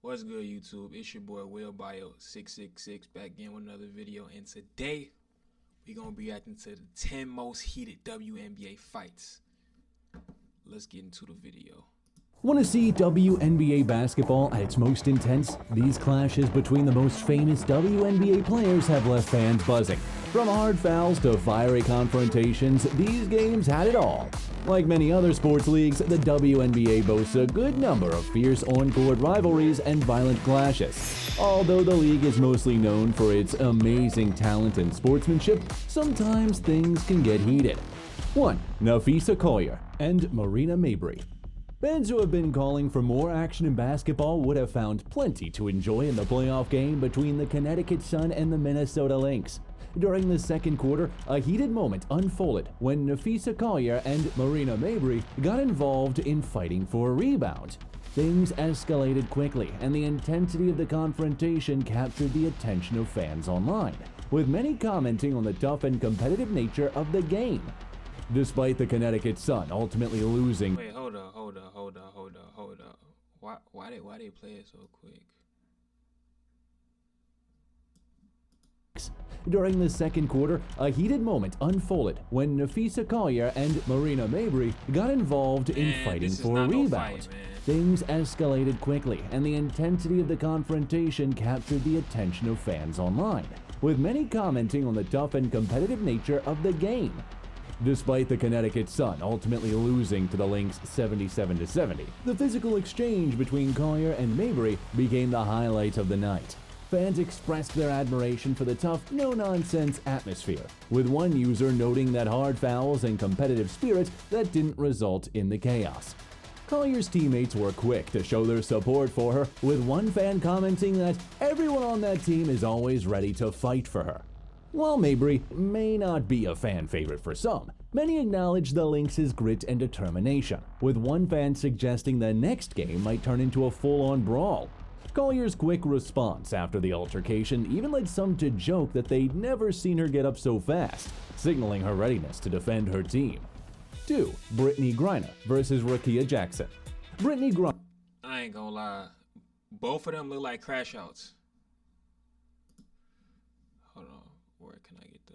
What's good, YouTube? It's your boy Bayo 666 back again with another video, and today we're gonna be reacting to the 10 most heated WNBA fights. Let's get into the video. Want to see WNBA basketball at its most intense? These clashes between the most famous WNBA players have left fans buzzing. From hard fouls to fiery confrontations, these games had it all. Like many other sports leagues, the WNBA boasts a good number of fierce on-court rivalries and violent clashes. Although the league is mostly known for its amazing talent and sportsmanship, sometimes things can get heated. 1. Nafisa Collier and Marina Mabrey. Fans who have been calling for more action in basketball would have found plenty to enjoy in the playoff game between the Connecticut Sun and the Minnesota Lynx. During the second quarter, a heated moment unfolded when Nafisa Collier and Marina Mabrey got involved in fighting for a rebound. Things escalated quickly, and the intensity of the confrontation captured the attention of fans online, with many commenting on the tough and competitive nature of the game. Despite the Connecticut Sun ultimately losing. Wait, hold up. Why they play it so quick? During the second quarter, a heated moment unfolded when Nafisa Collier and Marina Mabrey got involved in fighting for a rebound. Things escalated quickly, and the intensity of the confrontation captured the attention of fans online, with many commenting on the tough and competitive nature of the game. Despite the Connecticut Sun ultimately losing to the Lynx 77-70, the physical exchange between Collier and Mabrey became the highlight of the night. Fans expressed their admiration for the tough, no-nonsense atmosphere, with one user noting that hard fouls and competitive spirit that didn't result in the chaos. Collier's teammates were quick to show their support for her, with one fan commenting that everyone on that team is always ready to fight for her. While Mabrey may not be a fan favorite for some, many acknowledge the Lynx's grit and determination, with one fan suggesting the next game might turn into a full-on brawl. Collier's quick response after the altercation even led some to joke that they'd never seen her get up so fast, signaling her readiness to defend her team. 2. Brittney Griner versus Rickea Jackson. Brittney Griner. I ain't gonna lie, both of them look like crash outs. Hold on, where can I get the...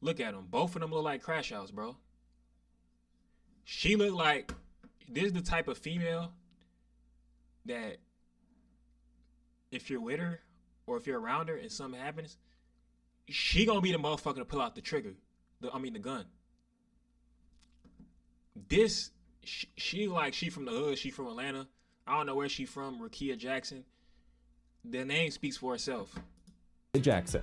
Look at them, both of them look like crash outs, bro. She look like, this is the type of female that if you're with her or if you're around her and something happens, she gonna be the motherfucker to pull out the trigger, the gun. This, she like, she from the hood, she from Atlanta. I don't know where she from, Rickea Jackson. The name speaks for itself. Jackson.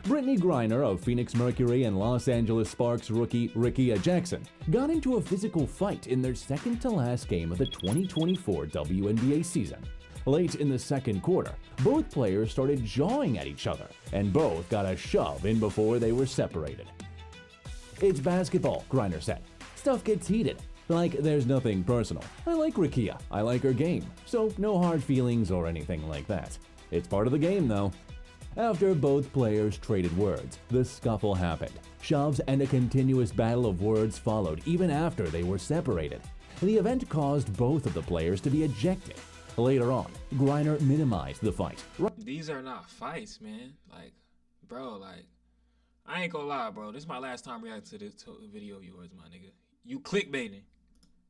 Brittney Griner of Phoenix Mercury and Los Angeles Sparks rookie Rickea Jackson got into a physical fight in their second-to-last game of the 2024 WNBA season. Late in the second quarter, both players started jawing at each other, and both got a shove in before they were separated. "It's basketball," Griner said. "Stuff gets heated. Like, there's nothing personal. I like Rickea. I like her game. So no hard feelings or anything like that. It's part of the game, though." After both players traded words, the scuffle happened. Shoves and a continuous battle of words followed even after they were separated. The event caused both of the players to be ejected. Later on, Griner minimized the fight. These are not fights, man. Like, bro, like, I ain't gonna lie, bro. This is my last time reacting to this video of yours, my nigga. You clickbaiting.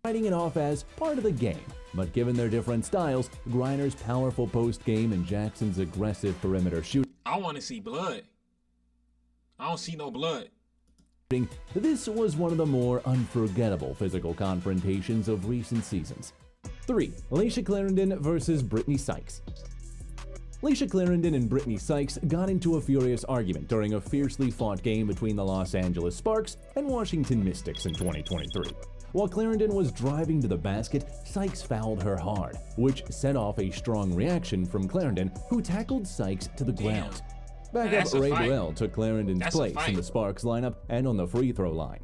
Writing it off as part of the game, but given their different styles, Griner's powerful post-game and Jackson's aggressive perimeter shooting, I want to see blood. I don't see no blood. this was one of the more unforgettable physical confrontations of recent seasons. 3. Layshia Clarendon versus Brittany Sykes. Layshia Clarendon and Brittany Sykes got into a furious argument during a fiercely fought game between the Los Angeles Sparks and Washington Mystics in 2023. While Clarendon was driving to the basket, Sykes fouled her hard, which set off a strong reaction from Clarendon, who tackled Sykes to the ground. Backup Ray Burrell took Clarendon's place in the Sparks lineup and on the free throw line.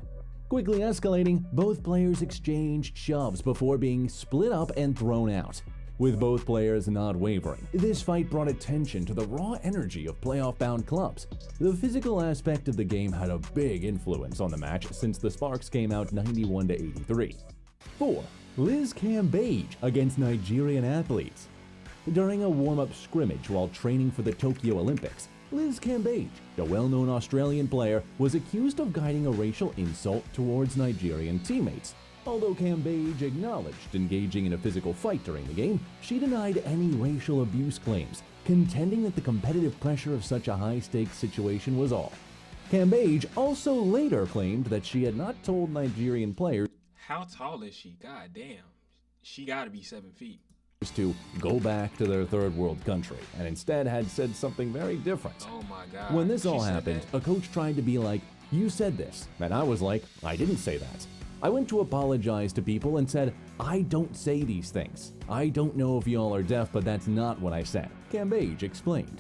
Quickly escalating, both players exchanged shoves before being split up and thrown out. With both players not wavering, this fight brought attention to the raw energy of playoff-bound clubs. The physical aspect of the game had a big influence on the match since the Sparks came out 91-83. 4. Liz Cambage against Nigerian athletes. During a warm-up scrimmage while training for the Tokyo Olympics, Liz Cambage, a well-known Australian player, was accused of guiding a racial insult towards Nigerian teammates. Although Cambage acknowledged engaging in a physical fight during the game, she denied any racial abuse claims, contending that the competitive pressure of such a high-stakes situation was all. Cambage also later claimed that she had not told Nigerian players How tall is she? God damn. She gotta be 7 feet. to go back to their third world country, and instead had said something very different. Oh my God. When this She all said happened, that? a coach tried to be like, "You said this," and I was like, "I didn't say that." I went to apologize to people and said, "I don't say these things. I don't know if y'all are deaf, but that's not what I said," Cambage explained.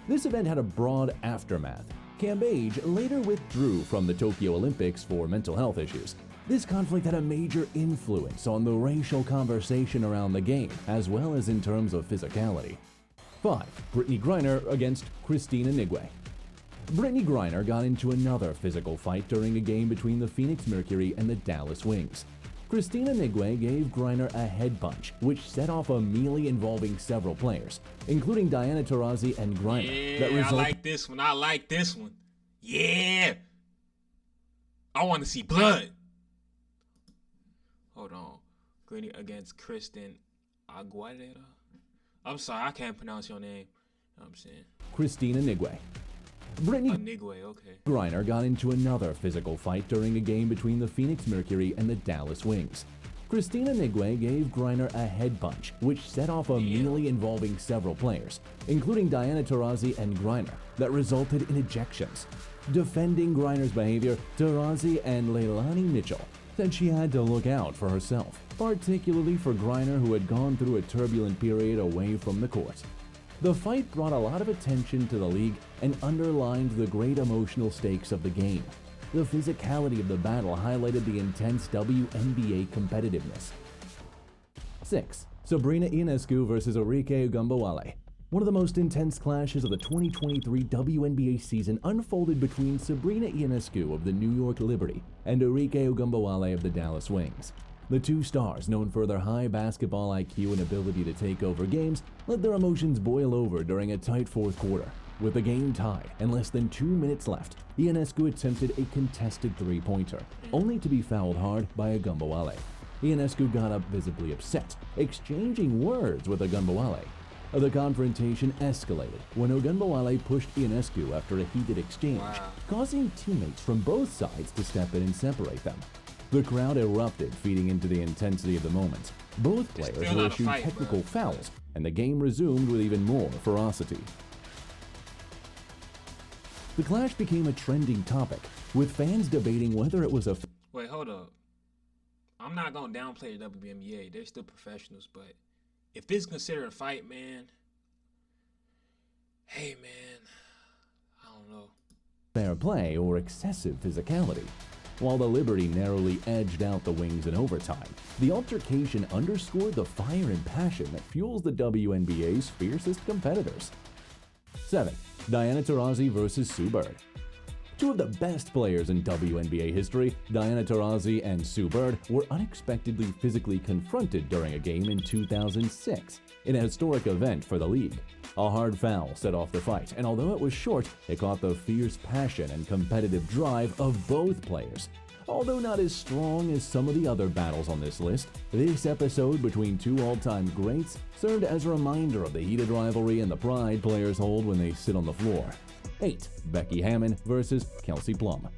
This event had a broad aftermath. Cambage later withdrew from the Tokyo Olympics for mental health issues. This conflict had a major influence on the racial conversation around the game, as well as in terms of physicality. 5. Brittany Griner against Christina Nigwe. Brittany Griner got into another physical fight during a game between the Phoenix Mercury and the Dallas Wings. Christina Nigwe gave Griner a head punch, which set off a melee involving several players, including Diana Taurasi and Griner. Yeah, I like this one. I like this one. Yeah. I want to see blood. Hold on. Gritty against Kristen Aguilera. I'm sorry, I can't pronounce your name. You know what I'm saying? Christina Nigwe. Brittany Nigwe, okay. Griner got into another physical fight during a game between the Phoenix Mercury and the Dallas Wings. Christina Nigwe gave Griner a head punch, which set off a melee involving several players, including Diana Taurasi and Griner, that resulted in ejections. Defending Griner's behavior, Taurasi and Leilani Mitchell said she had to look out for herself, particularly for Griner, who had gone through a turbulent period away from the court. The fight brought a lot of attention to the league and underlined the great emotional stakes of the game. The physicality of the battle highlighted the intense WNBA competitiveness. 6. Sabrina Ionescu versus Arike Ogunbowale. One of the most intense clashes of the 2023 WNBA season unfolded between Sabrina Ionescu of the New York Liberty and Arike Ogunbowale of the Dallas Wings. The two stars, known for their high basketball IQ and ability to take over games, let their emotions boil over during a tight fourth quarter. With the game tied and less than 2 minutes left, Ionescu attempted a contested three-pointer, only to be fouled hard by Ogunbowale. Ionescu got up visibly upset, exchanging words with Ogunbowale. The confrontation escalated when Ogunbowale pushed Ionescu after a heated exchange, causing teammates from both sides to step in and separate them. The crowd erupted, feeding into the intensity of the moment. Both players were issued technical fouls, and the game resumed with even more ferocity. The clash became a trending topic, with fans debating whether it was a Wait, hold up. I'm not going to downplay the WNBA. They're still professionals, but if this is considered a fight, man, hey, man, I don't know. fair play or excessive physicality. While the Liberty narrowly edged out the Wings in overtime, the altercation underscored the fire and passion that fuels the WNBA's fiercest competitors. 7. Diana Taurasi versus Sue Bird. Two of the best players in WNBA history, Diana Taurasi and Sue Bird, were unexpectedly physically confronted during a game in 2006, in a historic event for the league. A hard foul set off the fight, and although it was short, it caught the fierce passion and competitive drive of both players. Although not as strong as some of the other battles on this list, this episode between two all-time greats served as a reminder of the heated rivalry and the pride players hold when they sit on the floor. 8. Becky Hammon versus Kelsey Plum.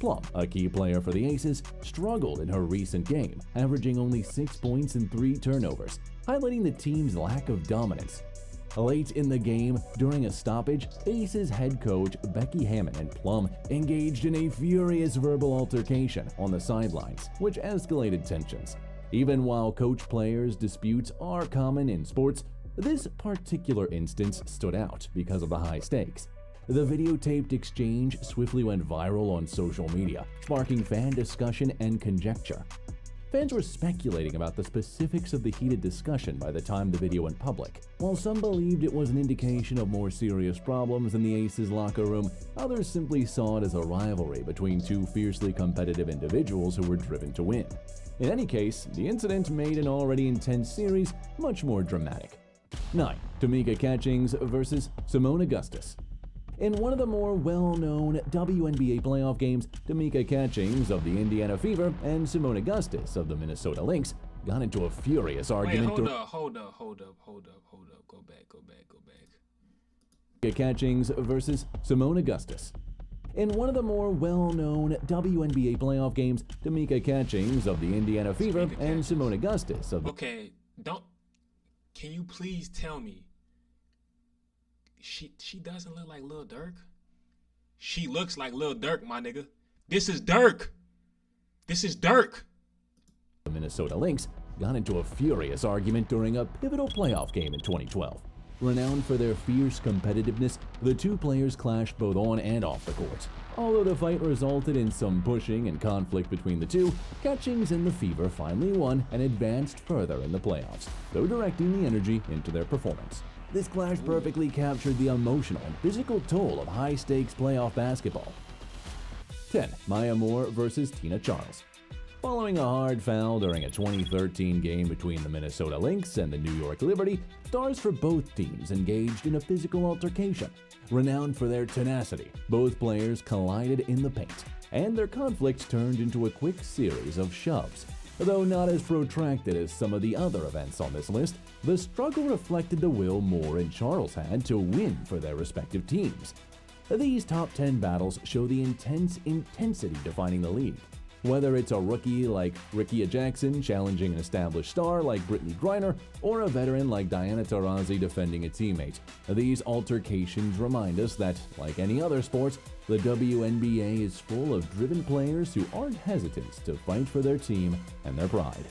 Plum, a key player for the Aces, struggled in her recent game, averaging only 6 points and 3 turnovers, highlighting the team's lack of dominance. Late in the game, during a stoppage, Aces head coach Becky Hammon and Plum engaged in a furious verbal altercation on the sidelines, which escalated tensions. Even while coach-players disputes are common in sports, this particular instance stood out because of the high stakes. The videotaped exchange swiftly went viral on social media, sparking fan discussion and conjecture. Fans were speculating about the specifics of the heated discussion by the time the video went public. While some believed it was an indication of more serious problems in the Aces locker room, others simply saw it as a rivalry between two fiercely competitive individuals who were driven to win. In any case, the incident made an already intense series much more dramatic. 9. Tamika Catchings versus Simone Augustus. In one of the more well-known WNBA playoff games, Tamika Catchings of the Indiana Fever and Simone Augustus of the Minnesota Lynx got into a furious argument. Wait, hold up. Go back. Tamika Catchings versus Simone Augustus. In one of the more well-known WNBA playoff games, Tamika Catchings of the Indiana Fever and Simone Augustus of the... Okay, can you please tell me she doesn't look like Lil Durk? She looks like Lil Durk, my nigga. This is Durk. The Minnesota Lynx got into a furious argument during a pivotal playoff game in 2012. Renowned for their fierce competitiveness, the two players clashed both on and off the court. Although the fight resulted in some pushing and conflict between the two, Catchings and the Fever finally won and advanced further in the playoffs, though directing the energy into their performance. This clash perfectly captured the emotional and physical toll of high-stakes playoff basketball. 10. Maya Moore versus Tina Charles. Following a hard foul during a 2013 game between the Minnesota Lynx and the New York Liberty, stars for both teams engaged in a physical altercation. Renowned for their tenacity, both players collided in the paint, and their conflict turned into a quick series of shoves. Though not as protracted as some of the other events on this list, the struggle reflected the will Moore and Charles had to win for their respective teams. These top 10 battles show the intense intensity defining the league. Whether it's a rookie like Rickea Jackson challenging an established star like Brittany Griner, or a veteran like Diana Taurasi defending a teammate, these altercations remind us that, like any other sport, the WNBA is full of driven players who aren't hesitant to fight for their team and their pride.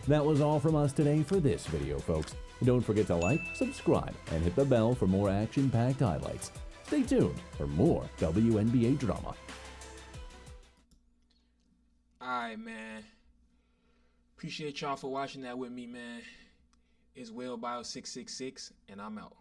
That was all from us today for this video, folks. Don't forget to like, subscribe, and hit the bell for more action-packed highlights. Stay tuned for more WNBA drama. Alright, man. Appreciate y'all for watching that with me, man. It's Bayo 666, and I'm out.